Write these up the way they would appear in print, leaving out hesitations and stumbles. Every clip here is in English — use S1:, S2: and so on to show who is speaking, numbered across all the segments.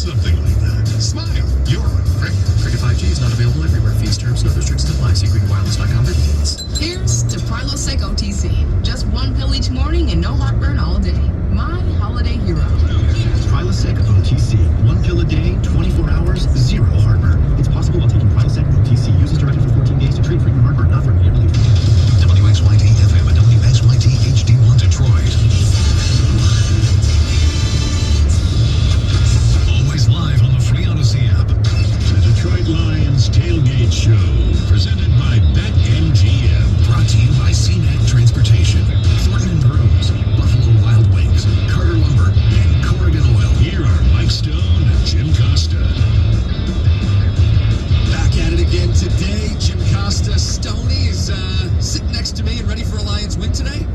S1: something like that. Smile. You're on Cricket.
S2: Cricket 5G is not available everywhere. Fees, terms, and other restrictions apply. See greenwireless.com for details.
S3: Here's to Prilosec OTC. Just one pill each morning and no heartburn all day. My holiday hero.
S2: Prilosec OTC. 1 pill a day, 24 hours, 0 heartburn. It's possible while taking Prilosec OTC. Use as directed for 14 days to treat frequent heartburn, not for immediate relief.
S1: WXYT FM and WXYT HD1 Detroit. Always live on the free Odyssey app. The Detroit Lions Tailgate Show, presented by BetMGM. Brought to you by CNET Transportation, Thornton and Burroughs, Buffalo Wild Wings, Carter Lumber, and Corrigan Oil. Here are Mike Stone and Jim Costa.
S4: Back at it again today. Jim Costa. Stoney is sitting next to me and ready for a Lions win today?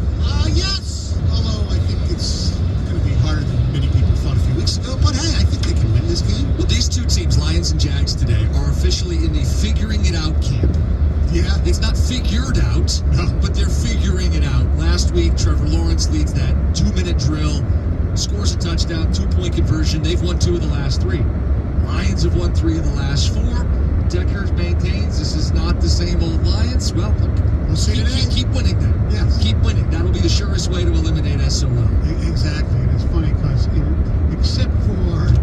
S5: Yes. Although I think it's going to be harder than many people thought a few weeks ago. But hey, I think they can win this game.
S4: Well, these two teams, Lions and Jags today, are officially in the figuring it out camp.
S5: Yeah.
S4: It's not figured out,
S5: No.
S4: but they're figuring it out. Last week, Trevor Lawrence leads that 2-minute drill, scores a touchdown, 2-point conversion. They've won 2 of the last 3. Lions have won 3 of the last 4. Deckers maintains this is not the same old Lions. Well,
S5: We'll see today.
S4: keep winning then.
S5: Yes.
S4: Keep winning. That'll be the surest way to eliminate SOL.
S5: Exactly. And it's funny because except for,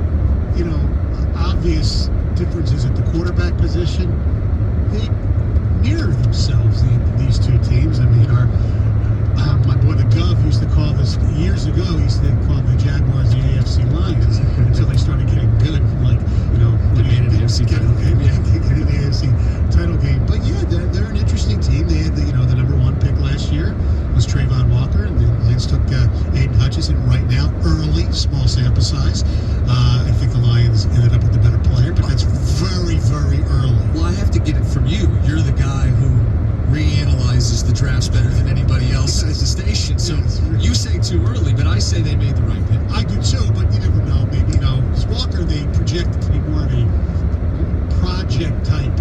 S5: obvious differences at the quarterback position, they mirror themselves, these two teams. I mean, my boy the Gov used to call this years ago. He used to call the Jaguars the AFC Lions until they started getting good,
S4: They made an AFC title game.
S5: Yeah, getting the AFC title game. But yeah, they're an interesting team. They had the number 1 pick last year was Trayvon Walker, and the Lions took Aiden Hutchinson right now, early, small sample size. I think the Lions ended up with the better player, but that's very, very early.
S4: Well, I have to get it from you. You're the guy who reanalyzes the drafts better than anybody else at the station. So you say too early, but I say they made the right pick.
S5: I do too, but you never know. Maybe, Walker, they projected to be more of a project type.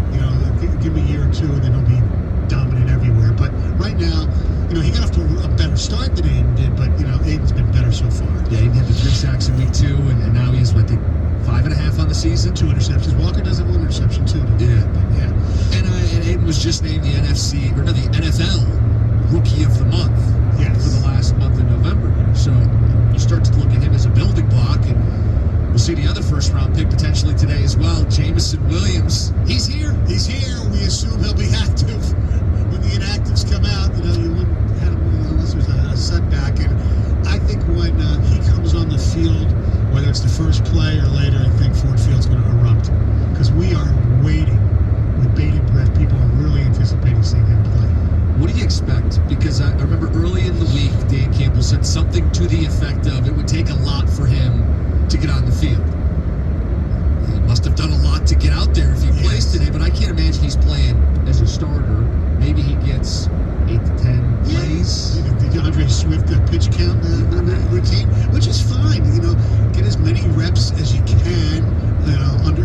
S5: Give him a year or 2 and then he'll be dominant everywhere. But right now, he got off to a better start than Aiden did, but, Aiden's been better so far.
S4: Yeah, he had the 3 sacks in week 2, and now he has, 5.5 on the season?
S5: 2 interceptions. Walker does have 1 interception too.
S4: Yeah.
S5: But yeah.
S4: And Aiden was just named the NFL Rookie of the Month for the last month in November here. So you start to look at him as a building block, and we'll see the other first-round pick potentially today as well, Jameson Williams. He's here.
S5: He's here. We assume he'll be active. When the inactives come out, you wouldn't have him unless there's a setback. And I think when he comes on the field, whether it's the first play or later, I think Ford Field's going to erupt. Because we are waiting with bated breath. People are really anticipating seeing him play.
S4: What do you expect? Because I remember early in the week, Dan Campbell said something to the effect of it would take a lot for him to get on the field. He must have done a lot to get out there if he plays today, but I can't imagine he's playing as a starter. Maybe he gets 8 to 10 plays.
S5: The DeAndre Swift pitch count routine, which is fine. Get as many reps as you can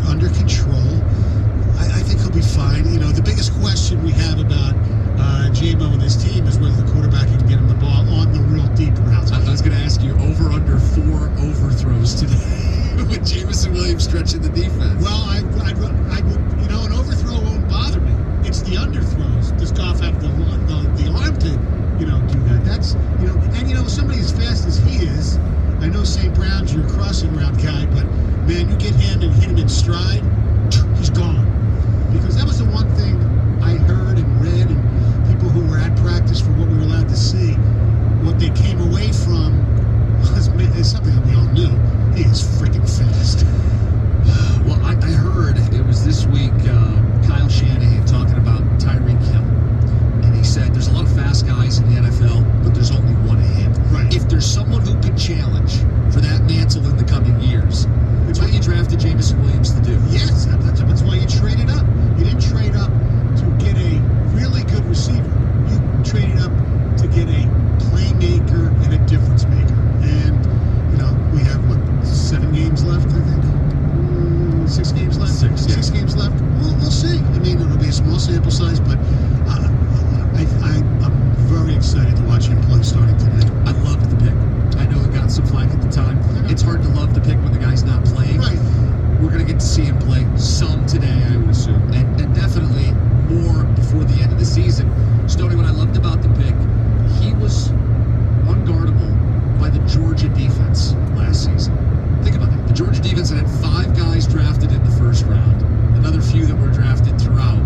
S5: under control. I think he'll be fine. The biggest question we have about JMO and his team is whether the quarterback can get him the ball on the real deep routes.
S4: I was going to ask you, over under 4 overthrows today with Jameson Williams stretching the defense.
S5: Well, I would, an overthrow won't bother me. It's the underthrows. Does Goff have the arm to, do that? That's, and somebody as fast as he is, I know St. Brown's your crossing route guy, but man, you get him and hit him in stride, he's gone. Because that was the one thing I heard and read, and people who were at practice for what we were allowed to see, what they came away from is something that we all knew. He is freaking fast.
S4: Well, I heard it was this week, Kyle Shanahan talking about Tyreek Hill. And he said there's a lot of fast guys in the NFL, but there's only one of him.
S5: Right.
S4: If there's someone who could challenge for that mantle in the coming years, it's what you drafted Jameson Williams to do.
S5: Yes.
S4: some today, I would assume, and definitely more before the end of the season. Stoney, what I loved about the pick, he was unguardable by the Georgia defense last season. Think about that. The Georgia defense had 5 guys drafted in the first round, another few that were drafted throughout.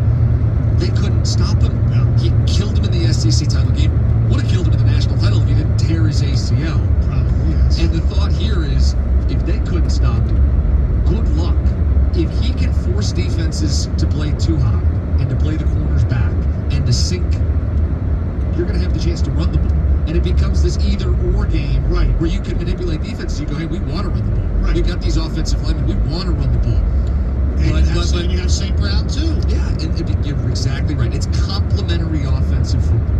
S4: They couldn't stop him.
S5: No.
S4: He killed him in the SEC title game. Would have killed him in the national title if he didn't tear his ACL.
S5: Probably, yes.
S4: And the thought here is, if they couldn't stop him, good luck. If he can force defenses to play too high and to play the corners back and to sink, you're going to have the chance to run the ball. And it becomes this either-or game,
S5: Right.
S4: where you can manipulate defenses. You go, hey, we want to run the ball.
S5: Right.
S4: We got these offensive linemen. We want to run the ball.
S5: And you have St. Brown, too.
S4: Yeah, and you're exactly right. It's complementary offensive football.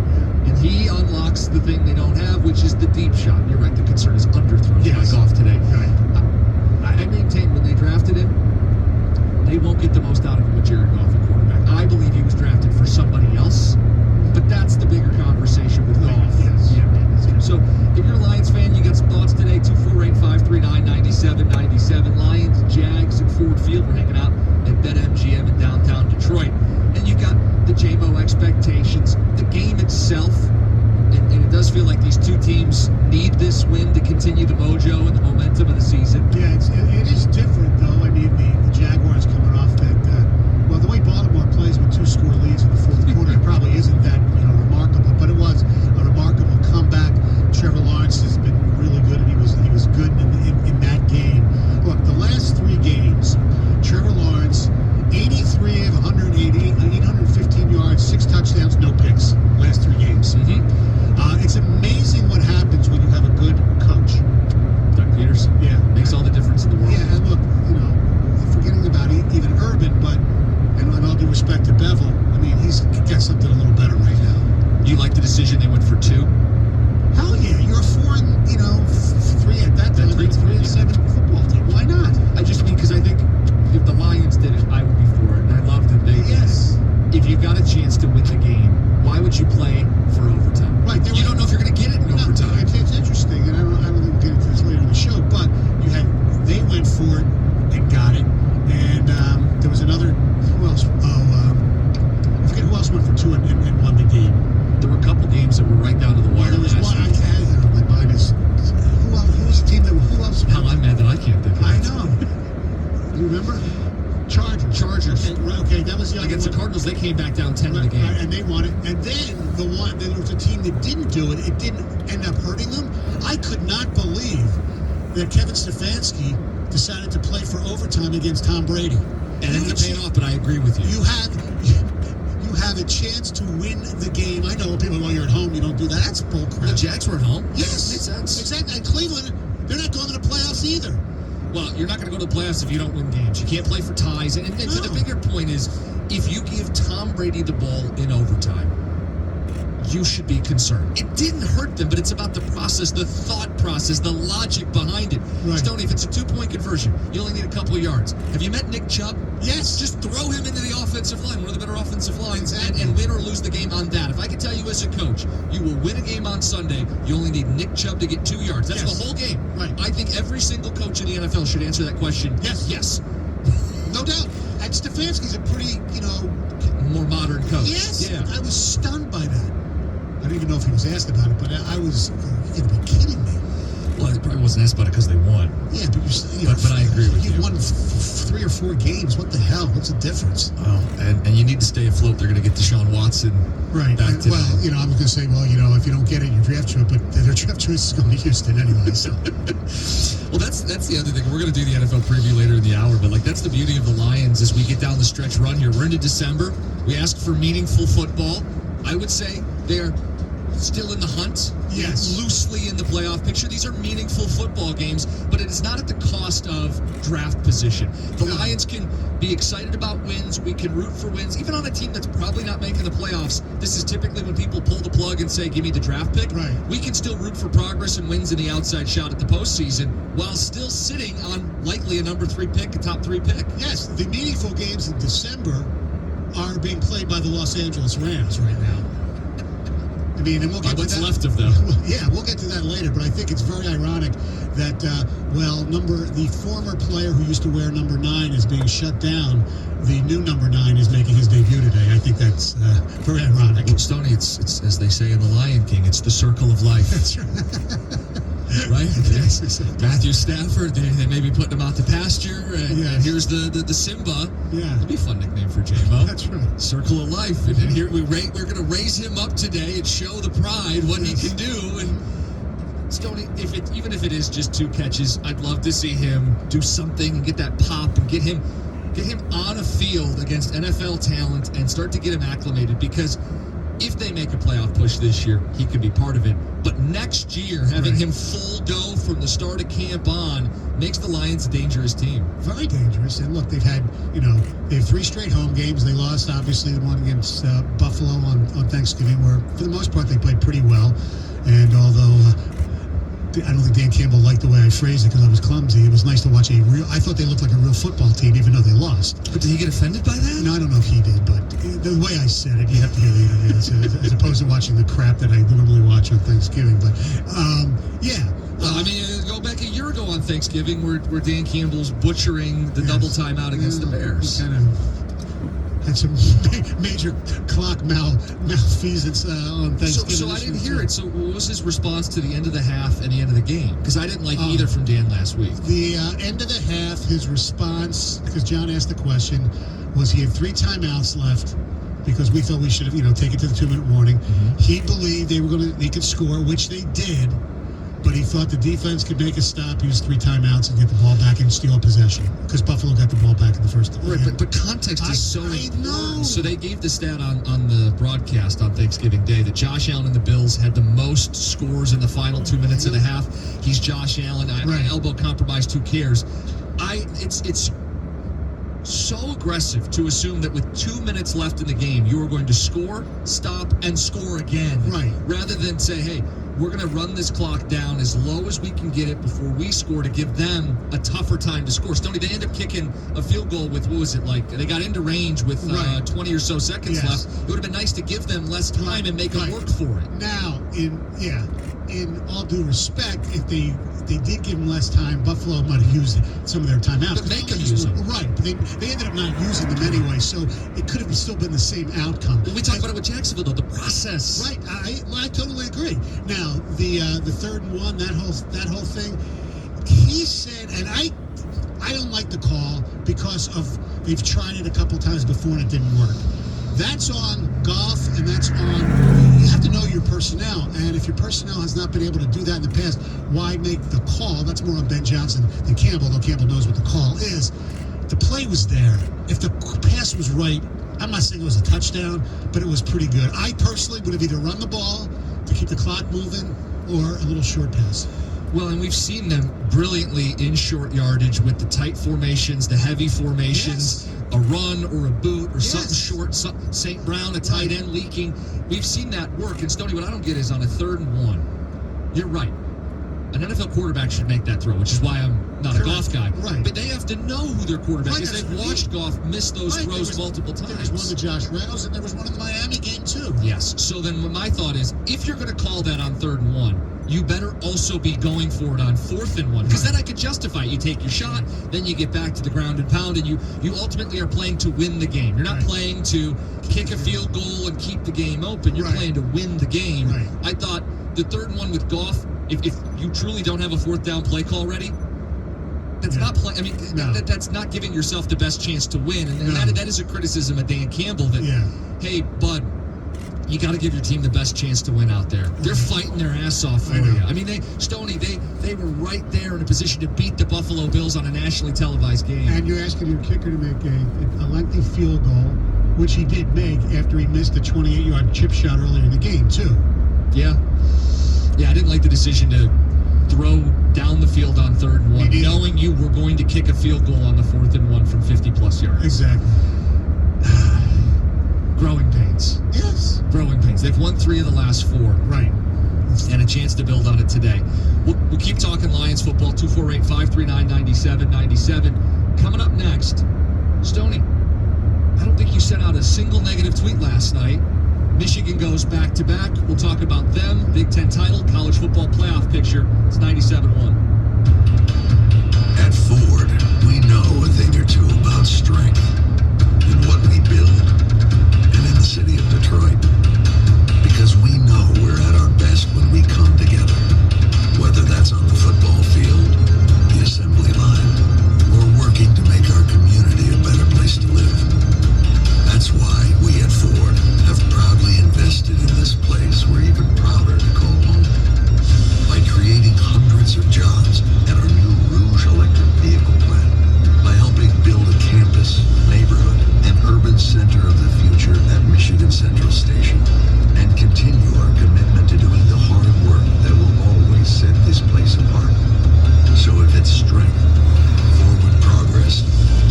S4: And he unlocks the thing they don't have, which is the deep shot. You're right. The concern is underthrows
S5: Yes.
S4: by Goff today.
S5: Right.
S4: I maintain when they drafted him, they won't get the most out of him with Jared Goff at quarterback. I believe he was drafted for somebody else, but that's the bigger conversation with Goff.
S5: Yes.
S4: Yeah, man. So if you're a Lions fan, you got some thoughts today, 248-539-9797. Lions, Jags, and Ford Field. We're hanging out at BetMGM in downtown Detroit. And you've got the JMO expectations, the game itself, and it does feel like these two teams need this win to continue the mojo and the momentum of the season.
S5: Yeah, it is different, though. I mean, the Jaguars coming off that, well, the way Baltimore plays with 2-score leads in the fourth quarter, it probably isn't that, remarkable, but it was a remarkable comeback. Trevor Lawrence has been really good, and he was good in that game. Look, the last 3 games, Trevor Lawrence, 83 of 180, 815 yards, 6 touchdowns, no picks. Last 3 games. It's amazing what happens when you have a good coach.
S4: Doug Peterson.
S5: Yeah.
S4: Makes all the difference in the world.
S5: Yeah, and look, forgetting about even Urban, but, and all due respect to Bevel, I mean, he's got something a little better right now.
S4: You like the decision they went for 2?
S5: Hell yeah, you're a 4 and, 3 at that time, 3 and 7 football team. Why not?
S4: I just mean because I think if the Lions did it, I would be for it. And I love that they did
S5: Yes.
S4: it. If you got a chance to win the game, why would you play for overtime?
S5: Right.
S4: You don't know if you're going to get it in overtime.
S5: It's interesting, and I don't think we'll get into this later in the show, but they went for it and got it. And there was another, who else? I forget who else went for 2 and won the game.
S4: There were a couple games that were right down to the wire.
S5: There was
S4: last
S5: one,
S4: week.
S5: my mind is, who was the team that, who else?
S4: Hell, I'm mad that I can't think of it.
S5: I know. You remember? Chargers. Okay, that was the other
S4: Against
S5: one.
S4: the Cardinals, they came back down 10 in the
S5: Right,
S4: game.
S5: and they won it. And then there was a team that didn't do it. It didn't end up hurting them. I could not believe that Kevin Stefanski decided to play for overtime against Tom Brady.
S4: And ended up paying off, but I agree with you.
S5: You have a chance to win the game. I know people, while you're at home, you don't do that. That's bullcrap.
S4: The Jags were at home.
S5: Yes,
S4: Makes sense.
S5: exactly. And Cleveland, they're not going to the playoffs either.
S4: Well, you're not going to go to the playoffs if you don't win games. You can't play for ties. And so the bigger point is, if you give Tom Brady the ball in overtime, you should be concerned. It didn't hurt them, but it's about the process, the thought process, the logic behind it.
S5: Right.
S4: Stoney, if it's a 2-point conversion, you only need a couple of yards. Have you met Nick Chubb?
S5: Yes.
S4: Just throw him into the offensive line, one of the better offensive lines,
S5: Exactly.
S4: and win or lose the game on that. If I can tell you as a coach, you will win a game on Sunday, you only need Nick Chubb to get 2 yards. That's
S5: Yes.
S4: the whole game.
S5: Right.
S4: I think every single coach in the NFL should answer that question. Yes.
S5: No doubt. And Stefanski's a pretty,
S4: More modern coach.
S5: yes.
S4: Yeah.
S5: I was stunned by that. I don't even know if he was asked about it, but I was, you're going to be kidding me.
S4: Well, it probably wasn't asked about it because they won.
S5: Yeah, but
S4: But I agree with you.
S5: You've won 3 or 4 games. What the hell? What's the difference?
S4: Well, and you need to stay afloat. They're going to get Deshaun Watson
S5: Right.
S4: back
S5: And,
S4: today.
S5: well, I was going to say, if you don't get it, your draft choice, but their draft choice is going to Houston anyway. So
S4: Well, that's the other thing. We're going to do the NFL preview later in the hour, but that's the beauty of the Lions as we get down the stretch run here. We're into December. We ask for meaningful football. I would say they're still in the hunt.
S5: Yes.
S4: Loosely in the playoff picture. These are meaningful football games, but it is not at the cost of draft position. The
S5: No.
S4: Lions can be excited about wins. We can root for wins. Even on a team that's probably not making the playoffs, this is typically when people pull the plug and say, give me the draft pick.
S5: Right.
S4: We can still root for progress and wins in the outside shot at the postseason while still sitting on likely a number 3 pick, a top 3 pick.
S5: yes, the meaningful games in December are being played by the Los Angeles Rams right now. I mean, and we'll get to
S4: What's
S5: that.
S4: left of them.
S5: Yeah, we'll get to that later, but I think it's very ironic that, the former player who used to wear number 9 is being shut down. The new number 9 is making his debut today. I think that's very ironic.
S4: Well, Stoney, it's as they say in The Lion King, it's the circle of life.
S5: That's right.
S4: Right?
S5: Yes, exactly.
S4: Matthew Stafford, they may be putting him out to pasture, and
S5: Yes.
S4: here's the Simba.
S5: Yeah.
S4: That'd be a fun nickname for J-Mo.
S5: That's right.
S4: Circle of life. And here we're going to raise him up today and show the pride what he can do. And Stoney, even if it is just 2 catches, I'd love to see him do something and get that pop and get him on a field against NFL talent and start to get him acclimated, because if they make a playoff push this year, he could be part of it. But next year, having him full go from the start of camp on makes the Lions a dangerous team.
S5: Very dangerous. And look, they've had, they have 3 straight home games. They lost, obviously, the one against Buffalo on Thanksgiving, where for the most part they played pretty well. And although I don't think Dan Campbell liked the way I phrased it because I was clumsy, it was nice to watch I thought they looked like a real football team, even though they lost.
S4: But did he get offended by that?
S5: No, I don't know if he did, but the way I said it, you have to hear the interview as opposed to watching the crap that I normally watch on Thanksgiving. But, yeah.
S4: Go back a year ago on Thanksgiving where Dan Campbell's butchering the double timeout against the Bears.
S5: He kind of had some major clock malfeasance on Thanksgiving.
S4: So I didn't hear it. So what was his response to the end of the half and the end of the game? Because I didn't like either from Dan last week.
S5: The end of the half, his response, because John asked the question, was he had 3 timeouts left because we thought we should have, take it to the 2-minute warning.
S4: Mm-hmm.
S5: He believed they could score, which they did. But he thought the defense could make a stop, use 3 timeouts, and get the ball back and steal a possession. Because Buffalo got the ball back in the first.
S4: Right, but context is so important.
S5: know.
S4: So they gave the stat on the broadcast on Thanksgiving Day that Josh Allen and the Bills had the most scores in the final 2 minutes of the half. He's Josh Allen. Elbow compromised. Who cares? It's so aggressive to assume that with 2 minutes left in the game, you are going to score, stop, and score again.
S5: Right.
S4: Rather than say, hey, we're going to run this clock down as low as we can get it before we score to give them a tougher time to score. Stoney, they end up kicking a field goal with, they got into range with 20 or so seconds left. It would have been nice to give them less time and make them work for it.
S5: Now, in all due respect, if they did give them less time, Buffalo might have used some of their timeouts.
S4: But make them use them.
S5: Right, but they ended up not using them anyway, so it could have still been the same outcome.
S4: Well, we talked about it with Jacksonville, though, the process.
S5: Right, I totally agree. Now, the 3rd and 1, that whole thing, he said, and I don't like the call because they've tried it a couple times before and it didn't work. That's on Goff, and that's on, you have to know your personnel, and if your personnel has not been able to do that in the past, why make the call? That's more on Ben Johnson than Campbell, though Campbell knows what the call is. The play was there. If the pass was right, I'm not saying it was a touchdown, but it was pretty good. I personally would have either run the ball to keep the clock moving or a little short pass.
S4: Well, and we've seen them brilliantly in short yardage with the tight formations, the heavy formations, a run or a boot or something short, St. Brown, a tight end leaking. We've seen that work. And Stoney, what I don't get is on a 3rd and 1, you're right. An NFL quarterback should make that throw, which is why I'm not a Goff guy.
S5: Right.
S4: But they have to know who their quarterback is. They've watched Goff miss those throws multiple times.
S5: There was one to Josh Reynolds, and there was one in the Miami game, too.
S4: Yes. So then my thought is, if you're going to call that on 3rd and 1, you better also be going for it on 4th and 1. Because then I could justify it. You take your shot, then you get back to the ground and pound, and you ultimately are playing to win the game. You're not playing to kick a field goal and keep the game open. You're playing to win the game.
S5: Right.
S4: I thought the 3rd and 1 with Goff, if you truly don't have a 4th down play call ready, that's not play. I mean, that's not giving yourself the best chance to win. And that is a criticism of Dan Campbell that, hey, bud, you got to give your team the best chance to win out there. They're fighting their ass off for you. I mean, they were right there in a position to beat the Buffalo Bills on a nationally televised game.
S5: And you're asking your kicker to make a lengthy field goal, which he did make after he missed a 28-yard chip shot earlier in the game, too.
S4: Yeah, I didn't like the decision to throw down the field on 3rd and 1, knowing you were going to kick a field goal on the 4th and 1 from 50-plus yards.
S5: Exactly.
S4: Growing pains.
S5: Yes.
S4: Growing pains. They've won 3 of the last 4.
S5: Right.
S4: And a chance to build on it today. We'll keep talking Lions football, 248-539-9797. Coming up next, Stoney, I don't think you sent out a single negative tweet last night. Michigan goes back-to-back. We'll talk about them, Big Ten title, college football playoff picture. It's 97-1.
S1: At Ford, we know a thing or two about strength in what we build and in the city of Detroit. Because we know we're at our best when we come together. Whether that's on the football field, the assembly line, or working to make our community a better place to live. That's why we at Ford have proudly invested in this place we're even prouder to call home. By creating hundreds of jobs at our new Rouge electric vehicle plant. By helping build a campus, neighborhood, and urban center of the future at Michigan Central Station. And continue our commitment to doing the hard work that will always set this place apart. So if it's strength, forward progress,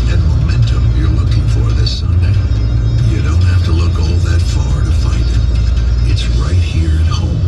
S1: and momentum you're looking for this Sunday, you don't have to look all that far to find it. It's right here at home,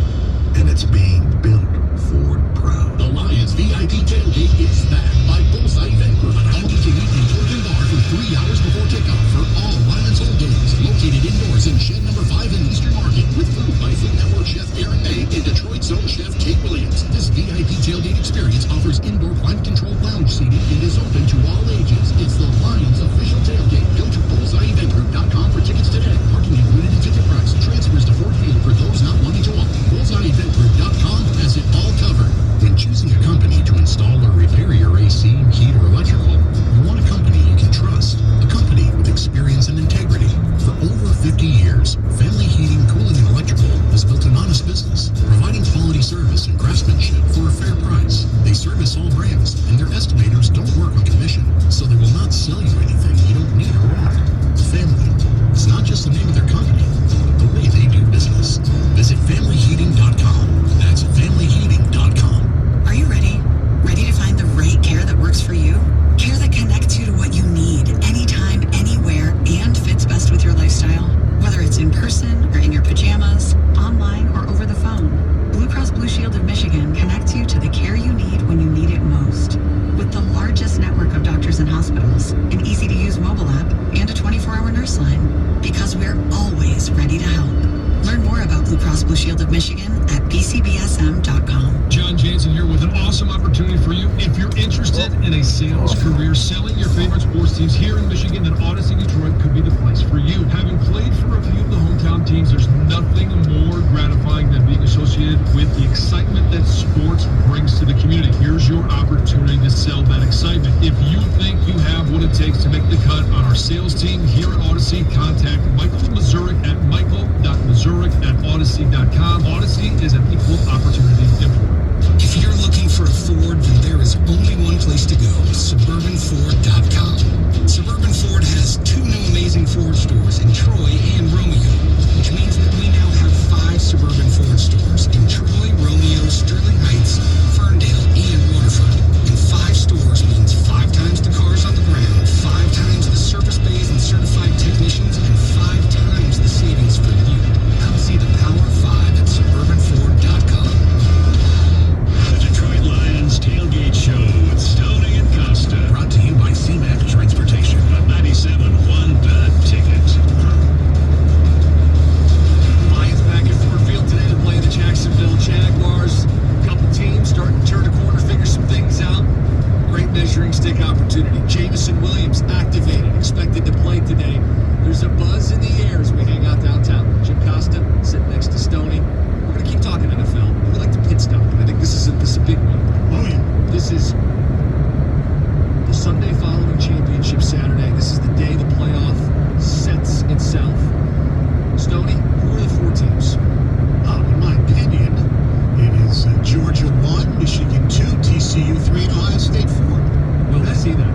S1: and it's being built Ford proud.
S6: The Lions VIP tailgate is back by Bullseye Vancouver. All you can eat in Jordan Bar for 3 hours before kickoff for all Lions home games. Located indoors in shed number 5 in Eastern Market with food by Food Network chef Aaron May and Detroit Zone chef Kate Williams. This VIP tailgate experience offers indoor climate-controlled lounge seating and is open to all ages. It's the Lions official tailgate. Go to bullseyeeventgroup.com for tickets today. Parking included in ticket price. Transfers to Ford Field for those not wanting to walk. Bullseyeeventgroup.com has it all covered. When choosing a company to install or repair your AC, heat, or electrical, you want a company you can trust. A company with experience and integrity. For over 50 years, Family Heating, Cooling, and Electrical has built an honest business, providing quality service and craftsmanship for a fair price. They service all brands, and their estimators don't work on commission, so they will not sell you anything you don't need or want. Family. It's not just the name of their company, but the way they do business. Visit FamilyHeating.com. That's FamilyHeating.com.
S7: Are you ready? Ready to find the right care that works for you? Care that connects you to what you need, anytime, anywhere, and fits best with your lifestyle? Whether it's in person or in your pajamas, online or over the phone, Blue Cross Blue Shield of Michigan connects you to the care you need when you need it most. With the largest network of doctors and hospitals, an easy-to-use mobile app, and a 24-hour nurse line. Because we're always ready to help. Learn more about Blue Cross Blue Shield of Michigan at bcbsm.com.
S8: John Jansen here with an awesome opportunity for you. If you're interested in a sales career selling your favorite sports teams here in Michigan, then Odyssey Detroit could be the place for you. Having played for a few of the hometown teams, there's nothing more gratifying than being associated with the excitement that sports brings to the community. Here's your opportunity to sell that excitement. If you think you have what it takes to make the cut on our sales team here at Odyssey, contact Michael Mazurek at michael.mazurek@odyssey.com. Odyssey is an equal opportunity employer.
S6: If you're looking for a Ford, then there is only one place to go, SuburbanFord.com. Suburban Ford has 2 new amazing Ford stores in Troy and Romeo, which means that we now have 5 Suburban Ford stores in Troy, Romeo, Sterling Heights, Ferndale, and Waterford. And 5 stores means 5 times the cars on the ground, 5 times the service bays and certified technicians, and 5 times the savings for you. Come see the Power of 5 at SuburbanFord.com.
S1: The Detroit Lions Tailgate Show with Stoney and Costa. Brought to you by CMAC Transportation on 97.1 The Ticket.
S4: Lions back at Ford Field today to play the Jacksonville Jaguars. Couple teams starting to turn a corner, figure some things out. Great measuring stick opportunity. Jameson Williams activated, expected to play today. There's a buzz in the air as we hang out downtown. Jim Costa sitting next to Stoney. We're going to keep talking NFL. We like to pit stop, and I think this is a big one.
S5: Oh, yeah.
S4: This is the Sunday following championship Saturday. This is the day the playoff sets itself. Stoney, who are the 4 teams?
S5: In my opinion, it is Georgia 1, Michigan 2, TCU 3, and Ohio State 4.
S4: Will I see that?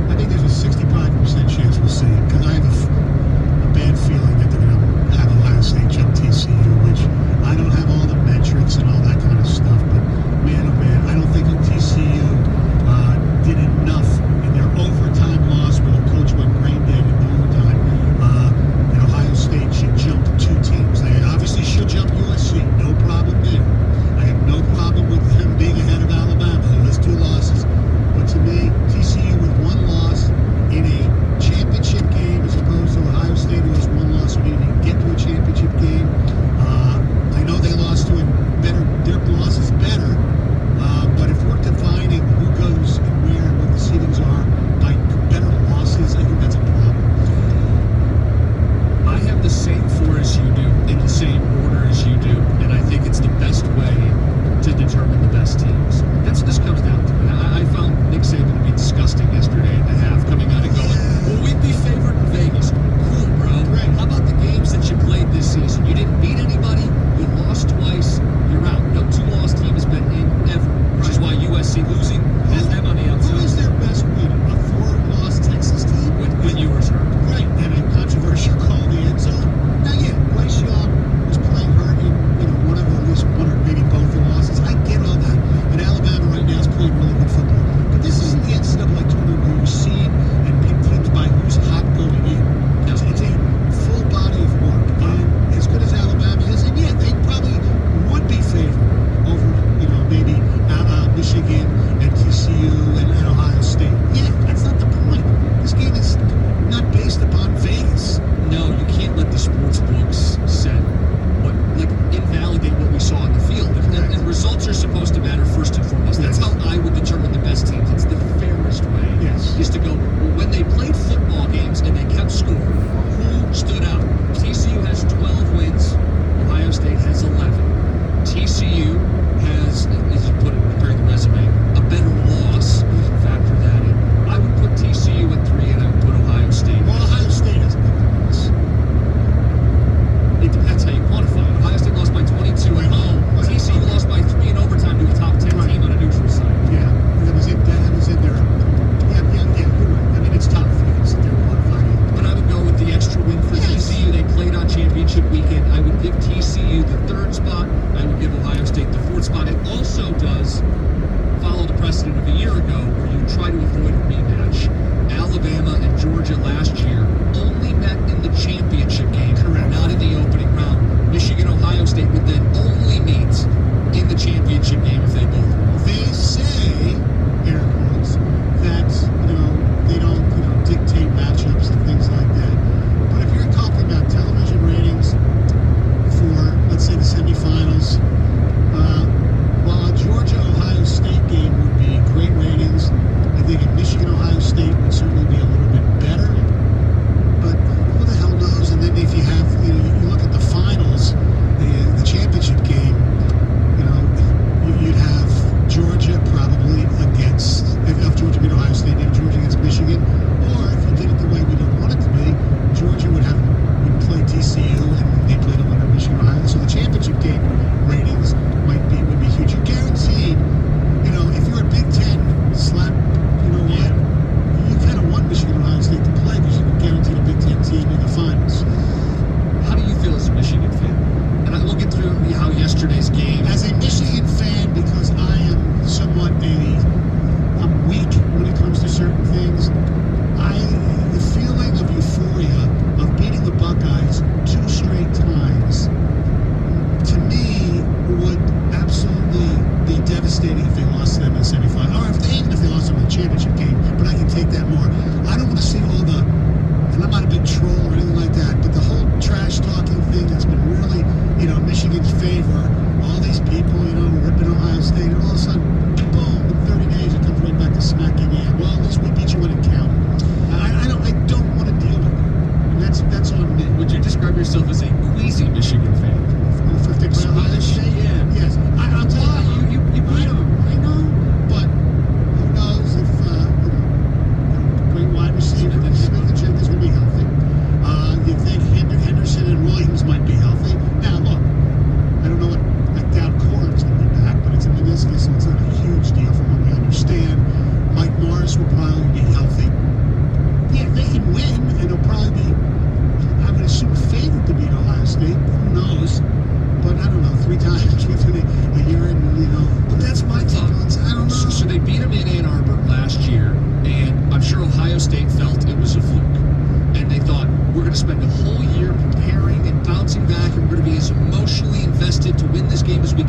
S5: I think there's a 65% chance we'll see it because I have a bad feeling that they're going to have Ohio State jump TCU, which I don't have all the metrics and all that kind of stuff, but man, oh man, I don't think TCU did enough in their overtime loss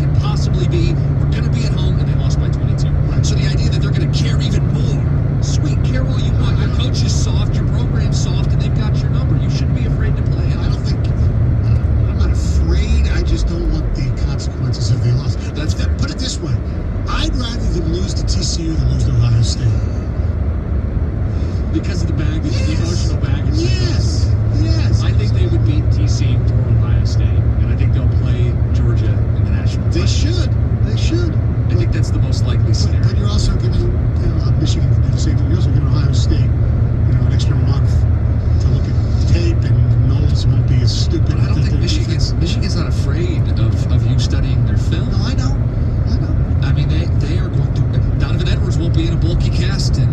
S4: could possibly be. We're going to be at home, and they lost by 22.
S5: Right.
S4: So the idea that they're going to care even more, sweet, care all you want. Your coach is soft, your program's soft, and they've got your number. You shouldn't be afraid to play.
S5: I don't think I'm not afraid. I just don't want the consequences if they lost. Put it this way: I'd rather them lose to TCU than lose to Ohio State.
S4: Because of the baggage, the emotional baggage.
S5: Yes. Yes.
S4: I think they would beat TCU or Ohio State, and I think they'll play Georgia in the national title.
S5: They should. They should.
S4: I think that's the most likely scenario.
S5: But you're also giving Michigan to do the same thing. You're also giving Ohio State, an extra month to look at tape, and Knowles won't be as stupid.
S4: But I don't think Michigan's not afraid of you studying their film.
S5: No, I know.
S4: I mean, they are going to. Donovan Edwards won't be in a bulky cast in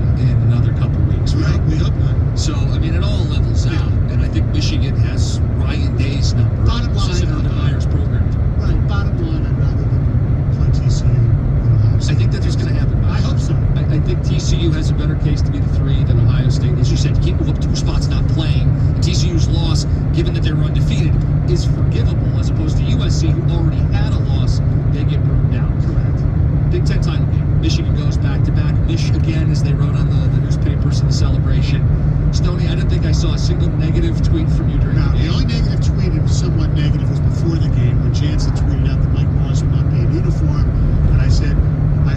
S4: another couple weeks, right?
S5: We hope not.
S4: So, I mean, it all levels out. And I think Michigan has Ryan Day's number.
S5: Bottom line,
S4: This is Urban Meyer's program.
S5: Right. Bottom line, I'd rather them play TCU than Ohio State.
S4: I think that's what's going to happen.
S5: I hope so.
S4: I think TCU has a better case to be the 3 than Ohio State. As you said, you can't move up 2 spots not playing. TCU's loss, given that they were undefeated, is forgivable, as opposed to USC, who already had a loss. They get burned out.
S5: Correct.
S4: Big Ten title game. Michigan goes back-to-back. Mich again, as they wrote on the newspapers in the celebration. Stoney, I don't think I saw a single negative tweet from you during
S5: Now,
S4: the game.
S5: the only negative tweet, it was somewhat negative, was before the game when Jansen tweeted out that Mike Moss would not be in uniform. And I said, I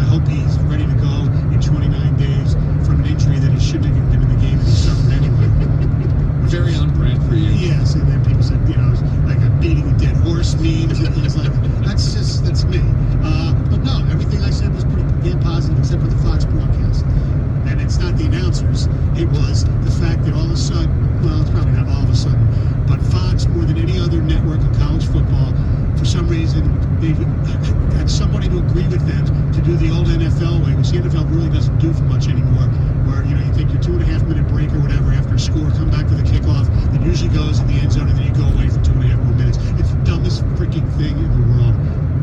S5: hope he's ready to go in 29 days from an injury that he shouldn't have even been in the game and he suffered anyway.
S4: Very on brand for you.
S5: Yes, and then people said, it's like a beating a dead horse meme and things like that. That's me. But no, everything I said was pretty damn positive except for the Fox broadcast. And it's not the announcers. It was the fact that all of a sudden, well, it's probably not all of a sudden, but Fox, more than any other network of college football, for some reason, they've had somebody to agree with them to do the old NFL way, which the NFL really doesn't do for much anymore, where, you take your 2.5 minute break or whatever after a score, come back to the kickoff, it usually goes in the end zone, and then you go away for 2.5 more minutes. It's the dumbest freaking thing in the world.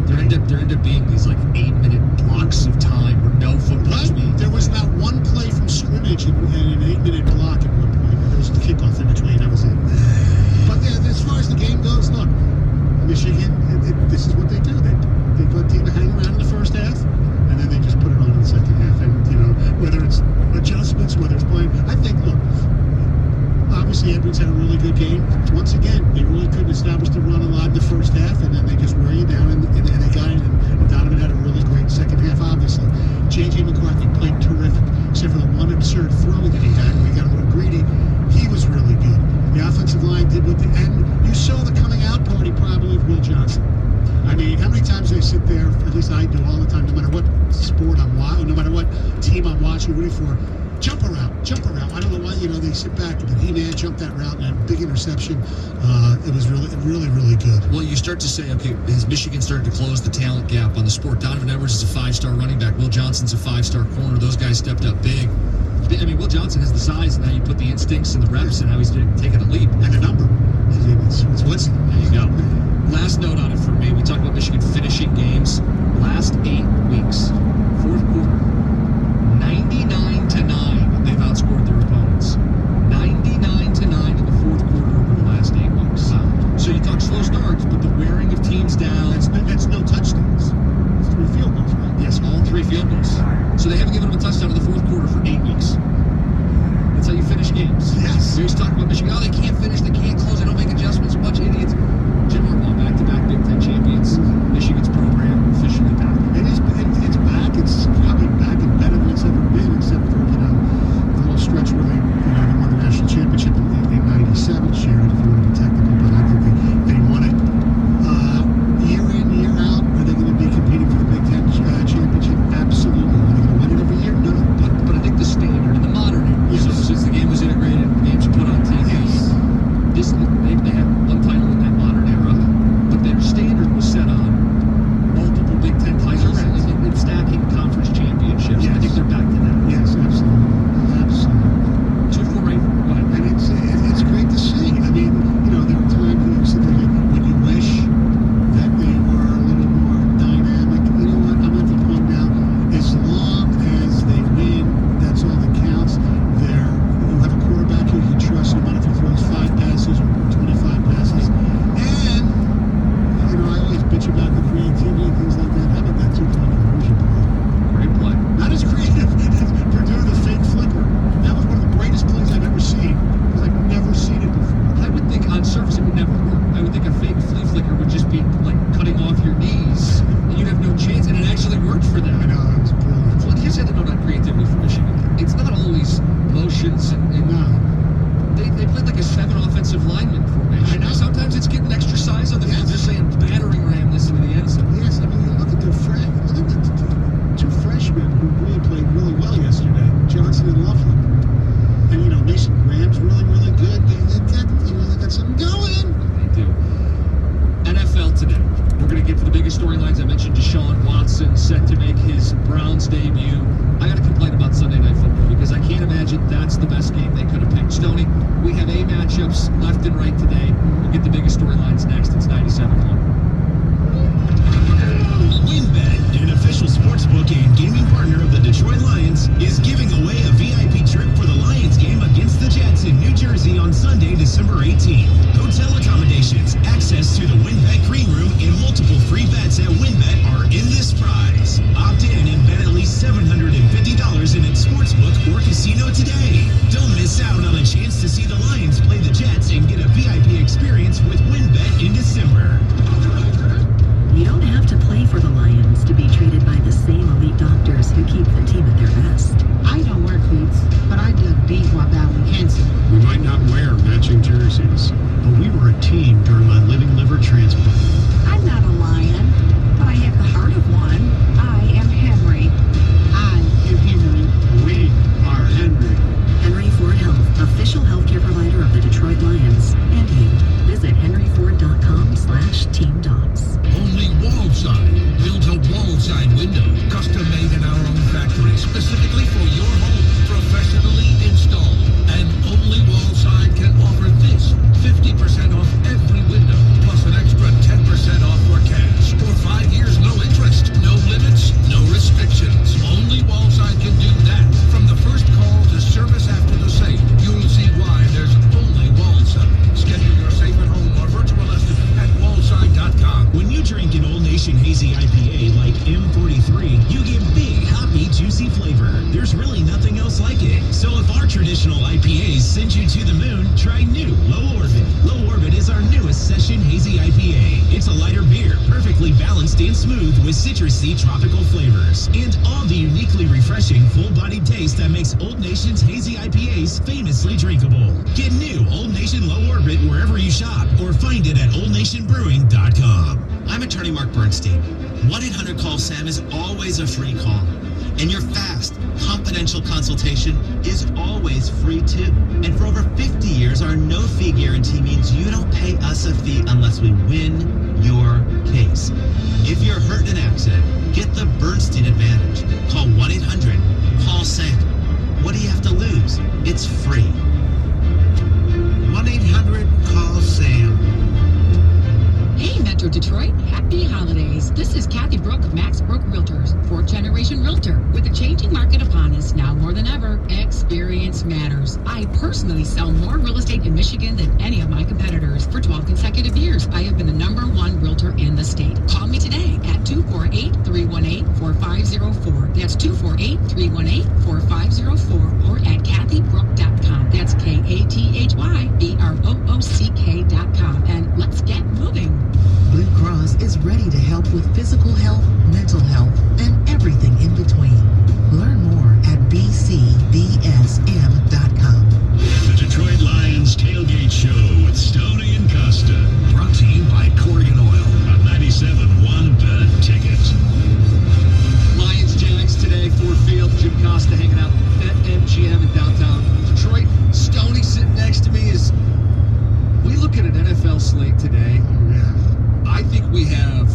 S4: There end up being these 8-minute blocks of time where no football's
S5: Right?
S4: being.
S5: There was not one play from scrimmage in an 8-minute block at one point. There was a kickoff in between. That was it. But as far as the game goes, look, Michigan, this is what they do. They let team hang around in the first half, and then they just put it on in the second half. And, whether it's adjustments, whether it's playing, I think, look, obviously Edwards had a really good game. Once again, they really couldn't establish the run a lot in the first half, and then they just wear you down, and they got it. And Donovan had a really great second half, obviously. J.J. McCarthy played terrific, except for the one absurd throw that he had when he got a little greedy. He was really good. The offensive line did what you saw the coming out party probably of Will Johnson. I mean, how many times they sit there, at least I do all the time, no matter what sport I'm watching, no matter what team I'm watching, rooting for, jump around. I don't know why, they sit back and He-Man jumped that route and that big interception. It was really, really, really good.
S4: Well, you start to say, okay, has Michigan started to close the talent gap on the sport? Donovan Edwards is a 5-star running back. Will Johnson's a 5-star corner. Those guys stepped up big. I mean, Will Johnson has the size, and now you put the instincts and the reps, and how he's taking a leap.
S5: And the number. It's Woodson.
S4: There you go. Last note on it for me. We talked about Michigan finishing games. Last 8 weeks, fourth quarter, 99-9. They've outscored their opponents. 99-9 in the fourth quarter over the last 8 weeks. Wow. So you talk slow starts, but the wearing of teams down.
S5: That's no touchdowns. It's 3 field goals, right?
S4: Yes, all 3 field goals. So they haven't given them a touchdown in the fourth quarter for 8 weeks. That's how you finish games.
S5: Yes.
S4: We always talk about Michigan. Oh, they can't finish. They can't close. They don't make adjustments. A bunch of idiots. Jim Harbaugh, back-to-back Big Ten champions. storylines. I mentioned Deshaun Watson set to make his Browns debut. I got to complain about Sunday Night Football because I can't imagine that's the best game they could have picked. Stoney, we have A matchups left and right today. We'll get the biggest storylines next. It's 97.1.
S2: WynnBET, an official sportsbook and gaming partner of the Detroit Lions, is giving away a VIP trip for the Lions game against the Jets in New Jersey on Sunday, December 18th. Hotel accommodations, access to the WynnBET green room, and multiple free bets at WynnBET are in this prize. Opt in and bet at least $750 in its sportsbook or casino today. Don't miss out on a chance to see the Lions play the Jets and get a VIP experience with WynnBET in December.
S7: You don't have to play for the Lions to be treated by the same elite doctors who keep the team at their best.
S9: I don't wear cleats, but I did beat while battling cancer.
S10: We might not wear matching jerseys,
S2: But we were a team during my living liver transplant.
S9: I'm not a lion, but I have the heart of one. I am Henry. I am Henry.
S10: we are Henry.
S7: Henry Ford Health, official healthcare provider of the Detroit Lions. And you. Visit henryford.com/team dogs.
S6: Only Wallside builds a wall-side window, custom made in our own factory, specifically for your home, professionally installed. And only Wallside can offer this: 50% off every window, plus an extra 10% off for cash. For 5 years, no interest, no limits, no restrictions. Only Wallside can do that. From the first call to service after the sale, you'll see why there's only Wallside. Schedule your safe at home or virtual estimate at wallside.com.
S2: When you drink an Old Nation Hazy IPA like M43, you get big, hoppy, juicy flavor. There's really nothing else like it. So if our traditional IPAs send you to the moon, try new Low Orbit. Low Orbit is our newest session Hazy IPA. It's a lighter beer, perfectly balanced and smooth with citrusy tropical flavors. And all the uniquely refreshing, full-bodied taste that makes Old Nation's Hazy IPAs famously drinkable. Get new Old Nation Low Orbit wherever you shop or find it at oldnationbrewing.com.
S11: I'm attorney Mark Bernstein. 1-800-CALL-SAM is always a free call. And your fast, confidential consultation is always free too. And for over 50 years, our no-fee guarantee means you don't pay us a fee unless we win your case. If you're hurt in an accident, get the Bernstein advantage. Call 1-800-CALL-SAM. What do you have to lose? It's free.
S5: 1-800-CALL-SAM.
S3: Hey, Metro Detroit, happy holidays. This is Kathy Brooke of Max Brooke Realtors, fourth-generation realtor. With the changing market upon us, now more than ever, experience matters. I personally sell more real estate in Michigan than any of my competitors. For 12 consecutive years, I have been the #1 realtor in the state. Call me today at 248-318-4504. That's 248-318-4504 or at kathybrook.com. That's KATHYBROOCK.com. And let's get moving.
S12: Blue Cross is ready to help with physical health, mental health, and everything in between. Learn more at bcbsm.com.
S1: The Detroit Lions Tailgate Show with Stoney and Costa. Brought to you by Corrigan Oil on 97.1 The Ticket.
S4: Lions Jags today, Ford Field. Jim Costa hanging out at MGM in downtown Detroit. Stoney sitting next to me as we look at an NFL slate today. I think we have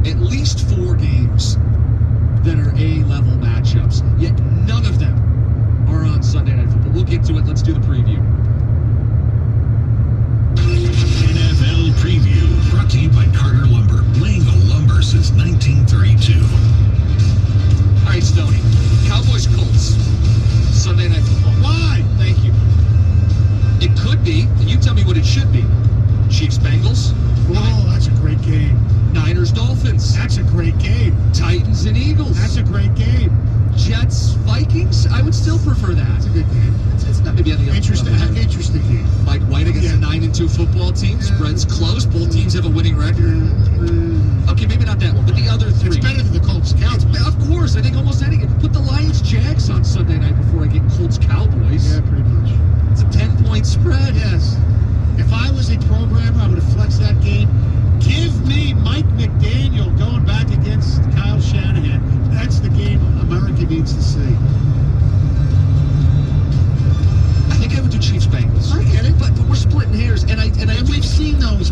S4: at least 4 games that are A-level matchups, yet none of them are on Sunday Night Football. We'll get to it. Let's do the preview.
S1: NFL Preview, brought to you by Carter Lumber, laying the lumber since 1932.
S4: All right, Stoney. Cowboys Colts. Sunday Night Football.
S5: Why?
S4: Thank you. It could be, and you tell me what it should be. Chiefs Bengals.
S5: Oh, that's a great game.
S4: Niners Dolphins.
S5: That's a great game.
S4: Titans and Eagles.
S5: That's a great game.
S4: Jets Vikings. I would still prefer that.
S5: That's a good game.
S4: It's not maybe on the
S5: Interesting. Interesting game.
S4: Mike White against a 9-2 football team. Spread's close. Both teams have a winning record. Okay, maybe not that one, but the other 3.
S5: It's better than the Colts Cowboys.
S4: Of course, I think almost any. Put the Lions Jags on Sunday night before I get Colts Cowboys.
S5: Yeah, pretty much.
S4: It's a 10-point spread.
S5: Yes. If I was a programmer, I would have flexed that game. Give me Mike McDaniel going back against Kyle Shanahan. That's the game America needs to see.
S4: I think I would do Chiefs Bengals.
S5: I get it,
S4: but we're splitting hairs, and
S5: we've seen those.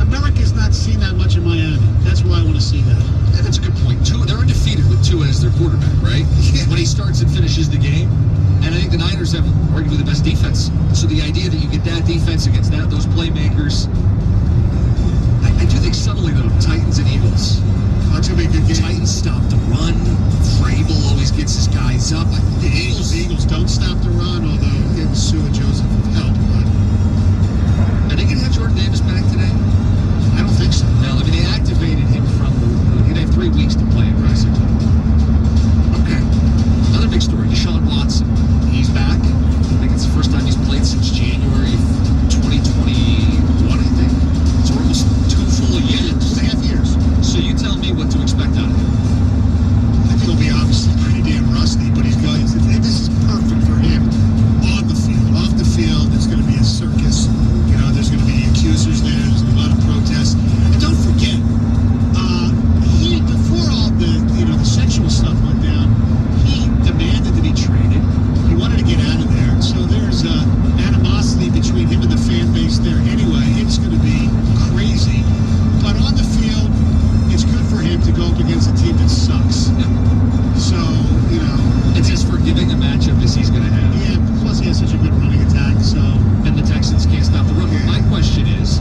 S5: America's not seen that much in Miami. That's
S4: starts and finishes the game. And I think the Niners have arguably the best defense. So the idea that you get that defense against those playmakers, I do think subtly, though, Titans and Eagles.
S5: That's going to be a good game.
S4: Titans stop the run. Vrabel always gets his guys up.
S5: The Eagles don't stop the run, although getting Sue and Joseph help. But
S4: Are they going to have Jordan Davis back today?
S5: I don't think so.
S4: No, I mean, they activated him from they have 3 weeks to play aggressively.
S5: Okay.
S4: Another big story, Deshaun Watson. He's back. I think it's the first time he's played since January 2021, I think. So we're almost 2 full years.
S5: 2.5 years.
S4: So you tell me what to expect out of him.
S5: I think he'll be obviously pretty damn rusty, but he's going. This is perfect for him on the field. Off the field, it's going to be a circus. You know, there's going to be accusers there. There's going to be a lot of protests. And don't forget, he before all the the sexual stuff went down, he demanded to be traded. He wanted to get out of there. So there's animosity between him and the fan base there. Anyway, it's going to be crazy. But on the field, it's good for him to go up against a team that sucks. So,
S4: it's as forgiving a matchup as he's going to have.
S5: Yeah, plus he has such a good running attack, so.
S4: And the Texans can't stop the run.
S5: Yeah.
S4: My question is,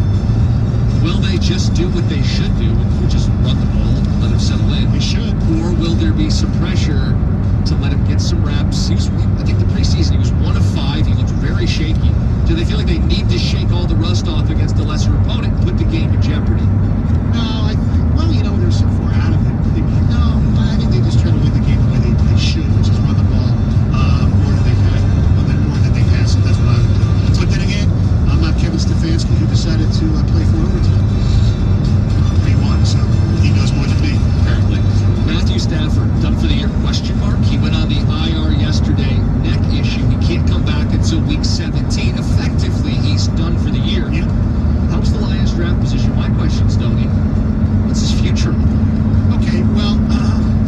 S4: will they just do what they should do, which is run the ball, let him settle in?
S5: They should.
S4: Or will there be some pressure to let him get some reps? I think the preseason he was 1 of 5. He looked very shaky. Do they feel like they need to shake all the rust off against a lesser opponent and put the game in jeopardy?
S5: No, they're so far out of it. I think they just try to win the game the way they should, which is run the ball more than they can, more than they pass it. That's what I would do. But then again, I'm not Kevin Stefanski, who decided to play for overtime. He won, so he knows more than me.
S4: Apparently. Matthew Stafford, done for the year? Question mark. He went on the IR yesterday. Neck issue. He can't come back until week 17. Effectively, he's done for the year.
S5: Yeah.
S4: How's the Lions draft position? My question, Stoney. What's his future?
S5: Okay, well,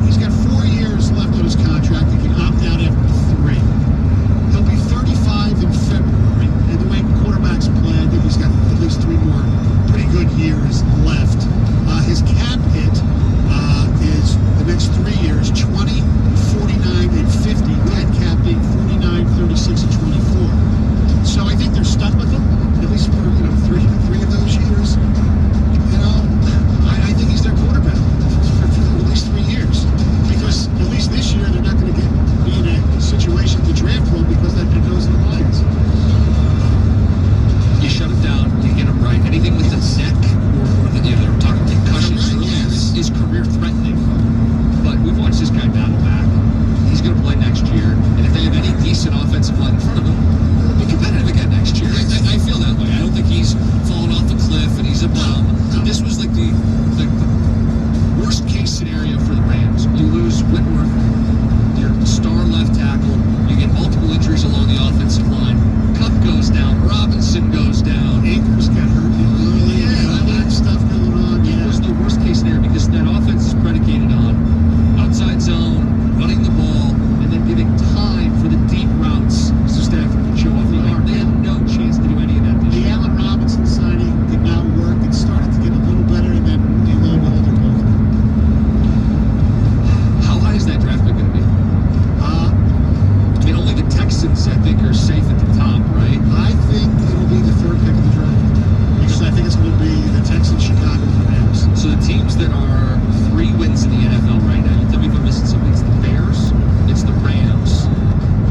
S5: he's got 4 years left on his contract. He can opt out after 3. He'll be 35 in February, and the way quarterbacks play, I think he's got at least 3 more pretty good years left. His cap hit is the next 3 years, 20, 49, and 50. Dead cap being 49, 36, and 24. So I think they're stuck with him, at least for 3 of those years. I think he's their quarterback for at least 3 years. Because at least this year they're not going to be in a situation to draft one because that goes to the Lions.
S4: You shut him down, you get him right. Anything with the neck or the, they were talking concussions earlier, is career threatening. But we've watched this guy battle back. He's going to play next year. And if they have any decent offensive line in front of him, they'll be competitive again next year. I feel that way. I don't think he's fallen off a cliff and he's a bum. This was like the worst case scenario for the Rams. You lose Whitworth, your star left tackle. You get multiple injuries along the offensive line. Cup goes down. Robinson goes down.
S5: Akers got hurt early. All that stuff going on.
S4: It was the worst case scenario because that offense is predicated on outside zone, running the ball, and then giving time for the deep routes so Stafford can show off the arm. They had no chance to do any of that this
S5: The
S4: year.
S5: Allen Robinson signing did not work. It started to get a little better, and then lo and behold, they're both.
S4: How high is that draft pick going to be? I mean, only the Texans, I think, are safe at the top, right?
S5: I think it'll be the 3rd pick of the draft. Because I think it's going to be the Texans, Chicago, and the Rams.
S4: So the teams that are 3 wins in the NFL right now, you tell me if I'm missing something. It's the Bears, it's the Rams,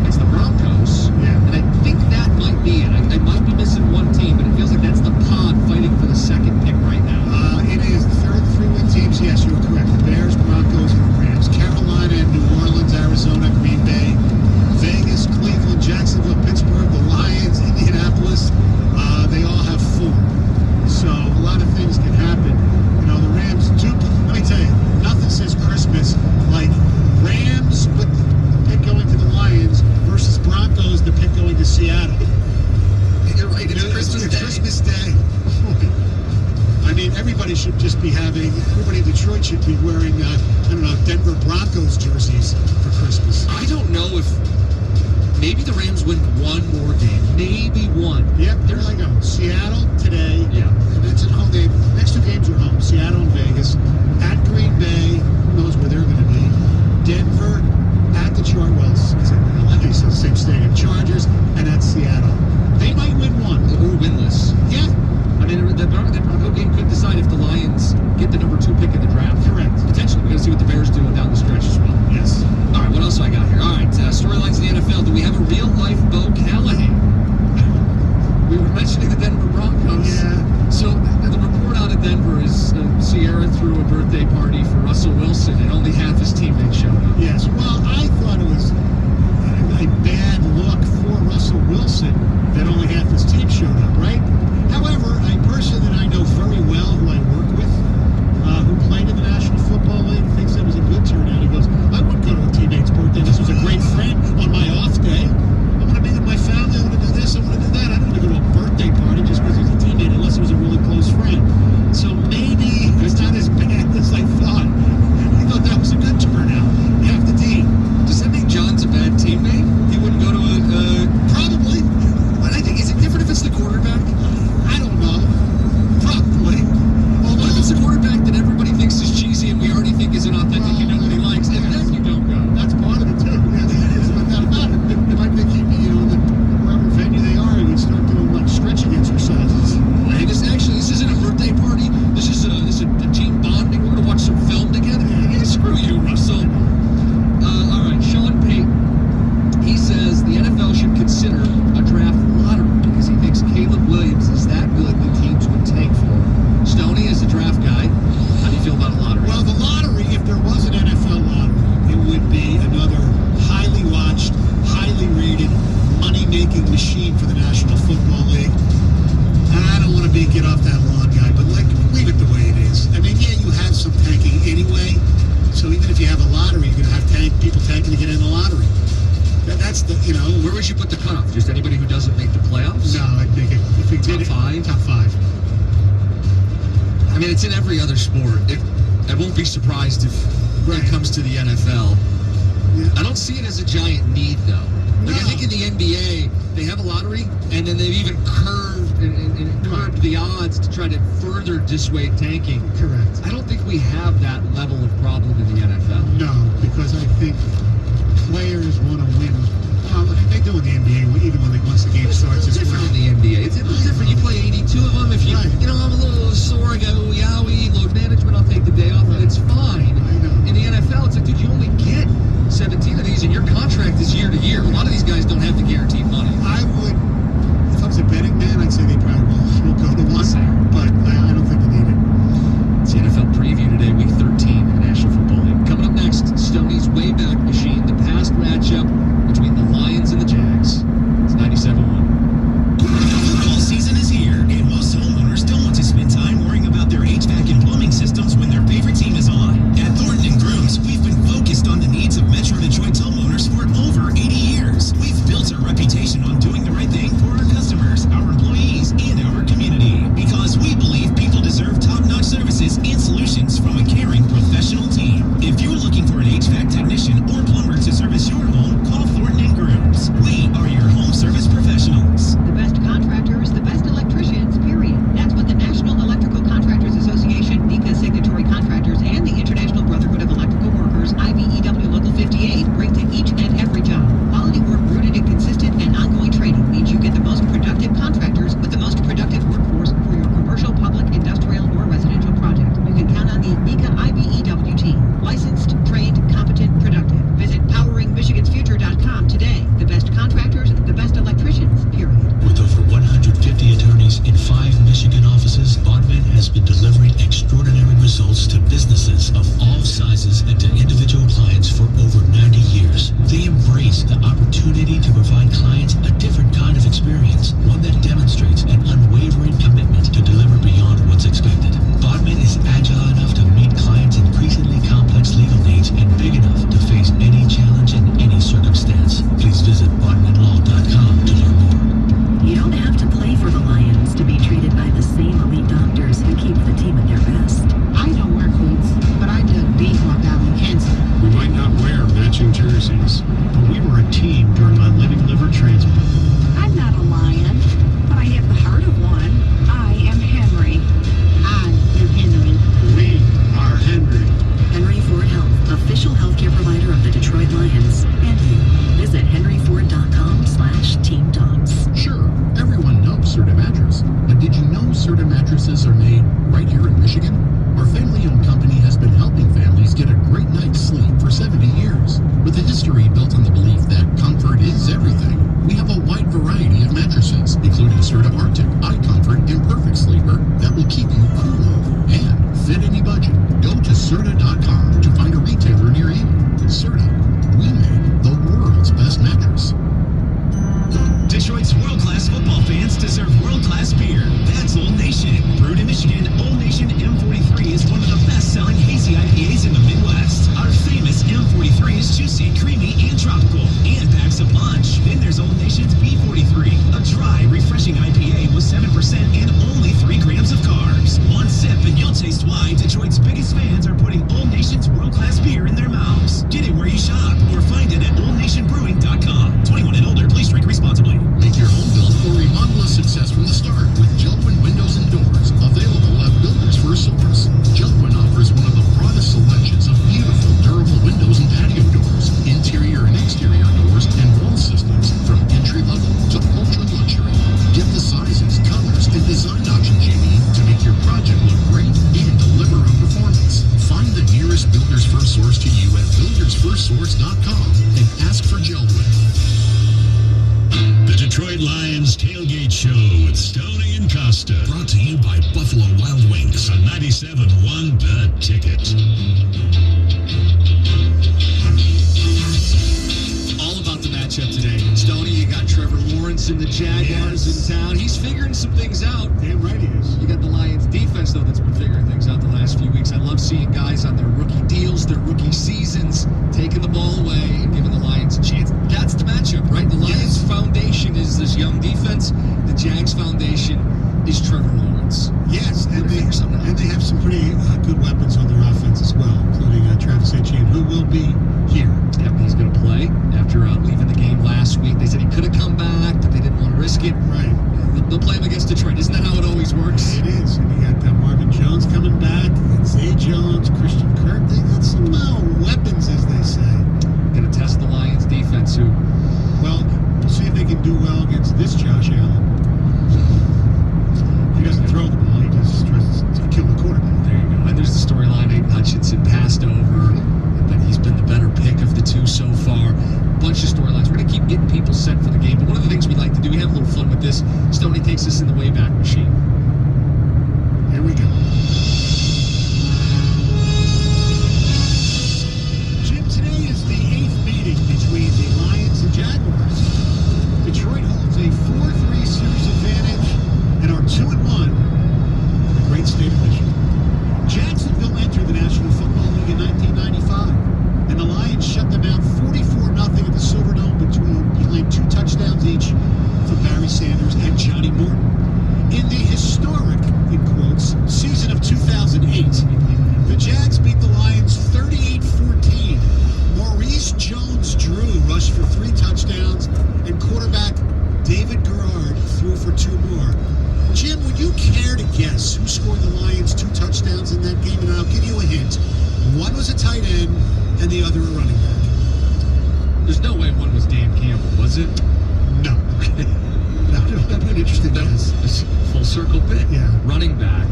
S4: it's the Broncos.
S5: Yeah.
S4: And I think that might be it. I might be missing one team, but it feels like that's the pod fighting for the 2nd pick right now.
S5: It is the 3-win teams. Yes, you're correct. The Bears, Broncos, and the Rams. Carolina and New Orleans, Arizona, Green Bay, Vegas, Cleveland, Jacksonville, Pittsburgh, the Lions, Indianapolis. They all have 4. So a lot of things can happen. The Rams do. Let me tell you, nothing says Christmas like Rams with the pick going to the Lions versus Broncos, the pick going to Seattle.
S4: You're right. It's Christmas
S5: It's
S4: Day.
S5: Christmas Day. I mean, everybody should just be everybody in Detroit should be wearing, Denver Broncos jerseys for Christmas.
S4: I don't know if maybe the Rams win one more game. Maybe one.
S5: Yep, there I go. Seattle today.
S4: Yeah.
S5: And it's at home. Next 2 games are home. Seattle and Vegas. At Green Bay. Who knows where they're going to be. Denver at the Chartwell that's the, you know.
S4: Where would you put the cutoff? Just anybody who doesn't make the playoffs?
S5: No, I'd make it, if we did
S4: Top five?
S5: top 5.
S4: I mean, it's in every other sport. I won't be surprised if
S5: Right.
S4: it comes to the NFL.
S5: Yeah.
S4: I don't see it as a giant need, though. Like, I
S5: No.
S4: think in the NBA, they have a lottery, and then they've even curved the odds to try to further dissuade tanking.
S5: Correct.
S4: I don't think we have that level of problem in the NFL.
S5: No, because I think players want to win. Well, they do in the NBA, even once the game starts
S4: It's
S5: as
S4: different
S5: well.
S4: in the NBA. It's a little different. You play 82 of them. If you,
S5: Right.
S4: I'm a little sore, I go, yowie, load management, I'll take the day off, and it's fine.
S5: I know.
S4: In the NFL, it's like, dude, you only get 17 of these, and your contract is year to year. A lot of these guys don't have the guaranteed money.
S5: I would, if I was a betting man, I'd say they probably will go to one,
S4: Same.
S5: but I don't think they need it.
S4: It's the NFL preview today, week 13 in the National Football League. Coming up next, Stoney's Wayback Machine, the past matchup between the Lions and the Jags. It's 97-1.
S2: Football season is here, and most homeowners don't want to spend time worrying about their HVAC and plumbing systems when their favorite team is on. At Thornton & Grooms, we've been focused on the needs of Metro Detroit's homeowners for over 80 years. We've built a reputation on doing the right thing for our customers, our employees, and our community. Because we believe people deserve top-notch services and solutions from a caring professional team. If you're looking for an HVAC technician or plumber to service your home, call Thornton & Grooms. We are your home service professionals.
S3: The best contractors, the best electricians, period. That's what the National Electrical Contractors Association, NECA signatory contractors, and the International Brotherhood of Electrical Workers, IBEW Local 58, bring to each and every job. Quality work rooted in consistent and ongoing training means you get the most productive contractors with the most productive workforce for your commercial, public, industrial, or residential project. You can count on the NECA IBEW team. Licensed, trained, competent, productive. Visit poweringmichigansfuture.com today. The best contractors, the best electricians, period.
S13: With over 150 attorneys in 5 Michigan offices, Bodman has been delivering extraordinary results to businesses of all sizes and to individual clients for over 90 years. They embrace the opportunity to provide clients a different kind of experience, one that demonstrates an unwavering commitment to deliver beyond what's expected. Bodman is agile enough to meet clients' increasingly complex legal needs and big enough to face any challenge in any circumstance. Please visit bodmanlaw.com to learn more.
S7: You don't have to play for the Lions to be treated by the same elite doctors who keep the team at their best.
S9: I don't wear cleats, but I dug deep while battling cancer.
S10: We might not wear matching jerseys, but we were a team during my living liver transplant.
S9: I'm not a lion, but I have the heart of one. I am Henry. I am Henry.
S10: We are Henry.
S7: Henry Ford Health, official healthcare provider of the Detroit Lions. And you. Visit henryford.com/team dogs.
S6: Sure, everyone knows Serta Mattress, but did you know Serta mattresses are made right here in Michigan? Our family-owned company has been helping families get a great night's sleep for 70 years. With a history built on the belief that comfort is everything, we have a wide variety of mattresses, including Serta Arctic, iComfort, and Perfect Sleeper that will keep you cool and fit any budget. Go to Serta.com to find a retailer near you. Serta, we make the world's best mattress.
S2: Detroit's world-class football fans deserve world-class beer. That's Old Nation. Brewed in Michigan, Old Nation M43 is one of the best-selling hazy IPAs in the Midwest. Our famous M43 is juicy, creamy, and tropical, and packs a punch. Then there's Old Nation's B43, a dry, refreshing IPA with 7% and only 3 grams of carbs. One sip and you'll taste why Detroit's biggest fans are putting Old Nation's world-class beer in their mouths. Get it where you shop or find it at oldnationbrewing.com. 21 and older, please drink responsibly.
S6: Make your home build or remodel a success from the start with Jelquin Windows and Doors, available at Builders First Source. Jelquin offers one of the broadest selections of beautiful, durable windows and patio doors, interior and exterior doors, and wall systems from entry-level to ultra-luxury. Get the sizes, colors, and design options you need to make your project look great and deliver on performance. Find the nearest Builders First Source to you at buildersfirstsource.com and ask for Jelquin.
S1: The Detroit Lions Tailgate Show with Stoney and Costa. Brought to you by Buffalo Wild Wings on 97.1 The Ticket.
S4: All about the matchup today. Stoney, you got Trevor Lawrence in the Jaguars in town. He's figuring some things out.
S5: Damn right he is.
S4: You got the Lions defense, though, that's been figuring things out the last few weeks. I love seeing guys on their rookie deals, their rookie seasons, taking the ball away and giving the Lions a chance. That's the matchup. this young defense. The Jags foundation is Trevor Lawrence.
S5: Yes, and they
S4: something
S5: have some pretty good weapons on their offense as well, including Travis Etienne, who will be here.
S4: Yep, he's going to play after leaving the game last week. They said he could have come back, but they didn't want to risk it.
S5: Right.
S4: They'll play him against Detroit. Isn't that how it always works?
S5: It is. And you got Marvin Jones coming back, Zay Jones, Christian Kirk. They got some weapons, as they say.
S4: Going to test the Lions defense, who,
S5: well, we'll see if they can do well against this Josh Allen. He doesn't throw the ball. He just tries to kill the quarterback.
S4: There you go. And there's the storyline. Aiden Hutchinson passed over, but he's been the better pick of the two so far. Bunch of storylines. We're going to keep getting people set for the game. But one of the things we like to do, we have a little fun with this. Stoney takes us in the Wayback Machine.
S5: Here we go. Jim, today is the 8th meeting between the Lions and Jaguars. Detroit holds a 4-3 series advantage and are 2-1 in the great state of Michigan. Jacksonville entered the National Football League in 1995, and the Lions shut them out 44-0 at the Silverdome playing 2 touchdowns each for Barry Sanders and Johnny Morton. In the historic, in quotes, season of 2008, the Jags beat the Lions 38-14. Maurice Jones-Drew rushed for 3 touchdowns, and quarterback David Garrard threw for 2 more. Jim, would you care to guess who scored the Lions 2 touchdowns in that game? And I'll give you a hint. One was a tight end, and the other a running back.
S4: There's no way one was Dan Campbell, was it?
S5: No. That'd be an interesting guess.
S4: Full circle bit.
S5: Yeah.
S4: Running back.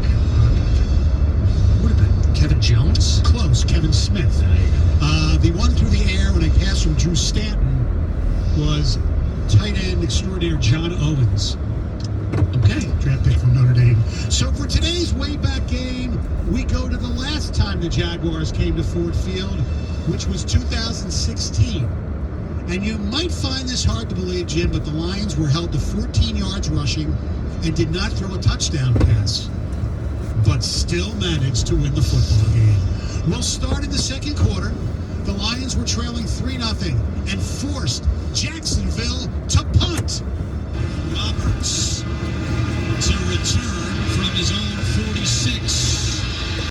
S4: Would have been Kevin Jones?
S5: Close. Kevin Smith.
S4: There you go.
S5: The one through the air when I passed from Drew Stanton was tight end extraordinaire John Owens.
S4: Okay.
S5: Draft pick from Notre Dame. So for today's Wayback game, we go to the last time the Jaguars came to Ford Field, which was 2016. And you might find this hard to believe, Jim, but the Lions were held to 14 yards rushing and did not throw a touchdown pass, but still managed to win the football game. We'll start in the second quarter. The Lions were trailing 3-0 and forced Jacksonville to punt. Roberts to return from his own 46.